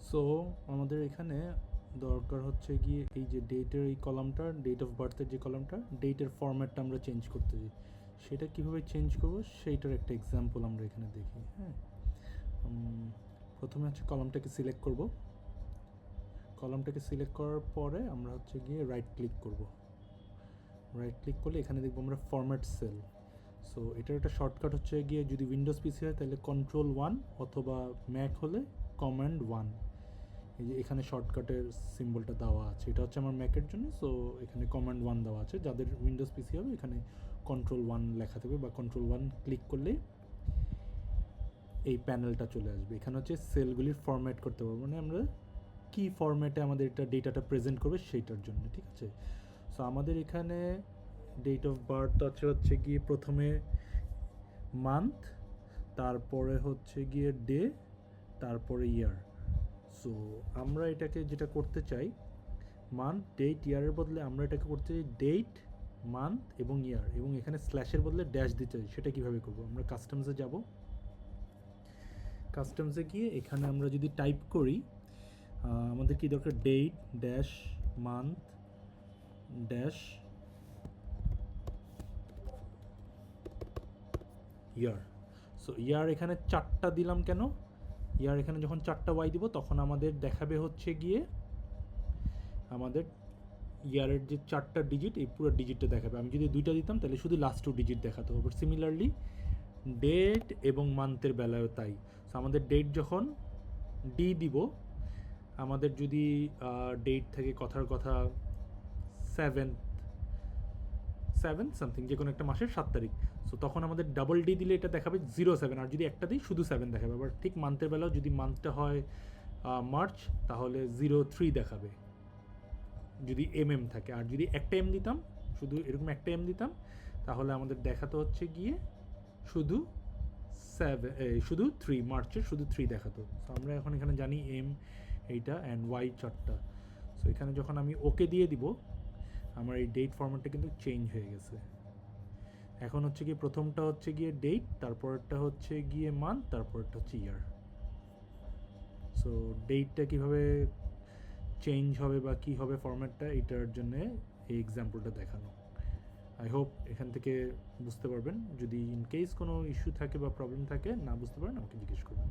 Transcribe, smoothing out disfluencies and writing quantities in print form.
So আমাদের এখানে দরকার হচ্ছে গিয়ে এই যে ডেটের এই কলামটা, ডেট অফ বার্থের যে কলামটা, ডেটের ফরম্যাটটা আমরা চেঞ্জ করতে চাই। সেটা কীভাবে চেঞ্জ করবো সেইটার একটা এক্সাম্পল আমরা এখানে দেখি। হ্যাঁ, প্রথমে হচ্ছে কলামটাকে সিলেক্ট করব। কলামটাকে সিলেক্ট করার পরে আমরা হচ্ছে গিয়ে রাইট ক্লিক করব। রাইট ক্লিক করলে এখানে দেখবো আমরা ফরম্যাট সেল। সো এটার একটা শর্টকাট হচ্ছে গিয়ে, যদি উইন্ডোজ পিসি হয় তাহলে Ctrl+1, অথবা ম্যাক হলে Command+1। এই যে এখানে শর্টকাটের সিম্বলটা দেওয়া আছে, এটা হচ্ছে আমার ম্যাকের জন্য। সো এখানে Command+1 দেওয়া আছে। যাদের উইন্ডোজ পিসি হবে এখানে Ctrl+1 লেখা থাকবে, বা Ctrl+1 ক্লিক করলে এই প্যানেলটা চলে আসবে। এখানে হচ্ছে সেলগুলির ফরম্যাট করতে পারবো, মানে আমরা কী ফরম্যাটে আমাদের এটা ডেটাটা প্রেজেন্ট করবে সেইটার জন্য, ঠিক আছে। সো আমাদের এখানে ডেট অফ বার্থ আছে হচ্ছে গিয়ে প্রথমে মান্থ, তারপরে হচ্ছে গিয়ে ডে, তারপরে ইয়ার। সো আমরা এটাকে যেটা করতে চাই, মান্থ, ডেট, ইয়ারের বদলে আমরা এটাকে করতে চাই ডেট, মান্থ এবং ইয়ার, এবং এখানে স্ল্যাশের বদলে ড্যাশ দিতে চাই। সেটা কীভাবে করবো, আমরা কাস্টমসে যাব। কাস্টমসে গিয়ে এখানে আমরা যদি টাইপ করি, আমাদের কি দরকার, ডেট ড্যাশ মান্থ ড্যাশ ইয়ার। সো ইয়ার এখানে 4টা দিলাম কেন, ইয়ার এখানে যখন 4টা ওয়াই দিব তখন আমাদের দেখাবে হচ্ছে গিয়ে আমাদের ইয়ারের যে 4টা ডিজিট, এই পুরো ডিজিটটা দেখাবে। আমি যদি 2টা দিতাম তাহলে শুধু লাস্ট 2 ডিজিট দেখাতো। আবার সিমিলারলি ডেট এবং মান্থের বেলায়ও তাই। সো আমাদের ডেট যখন ডি দিব, আমাদের যদি ডেট থেকে কথার কথা 7 সামথিং, যে কোনো একটা মাসের 7 তারিখ, সো তখন আমাদের ডাবল ডি দিলে এটা দেখাবে 07, আর যদি একটা দিই শুধু 7 দেখাবে। আবার ঠিক মান্থের বেলাও যদি মান্থটা হয় মার্চ, তাহলে 03 দেখাবে যদি থাকে। আর যদি একটা এম দিতাম, শুধু এরকম একটা এম দিতাম, তাহলে আমাদের দেখাতে হচ্ছে গিয়ে শুধু 3, মার্চের শুধু 3 দেখাতো। সো আমরা এখন এখানে জানি এম এইটা অ্যান্ড ওয়াই 4টা। সো এখানে যখন আমি ওকে দিয়ে দিব, আমার এই ডেট ফরম্যাটটা কিন্তু চেঞ্জ হয়ে গেছে। এখন হচ্ছে গিয়ে প্রথমটা হচ্ছে গিয়ে ডেট, তারপরটা হচ্ছে গিয়ে মান্থ, তারপরটা হচ্ছে ইয়ার। সো ডেটটা কীভাবে চেঞ্জ হবে বা কী হবে ফরম্যাটটা, এটার জন্যে এই এক্সাম্পলটা দেখানো। আই হোপ এখান থেকে বুঝতে পারবেন। যদি ইন কেস কোনো ইস্যু থাকে বা প্রবলেম থাকে, না বুঝতে পারেন, আমাকে জিজ্ঞেস করবেন।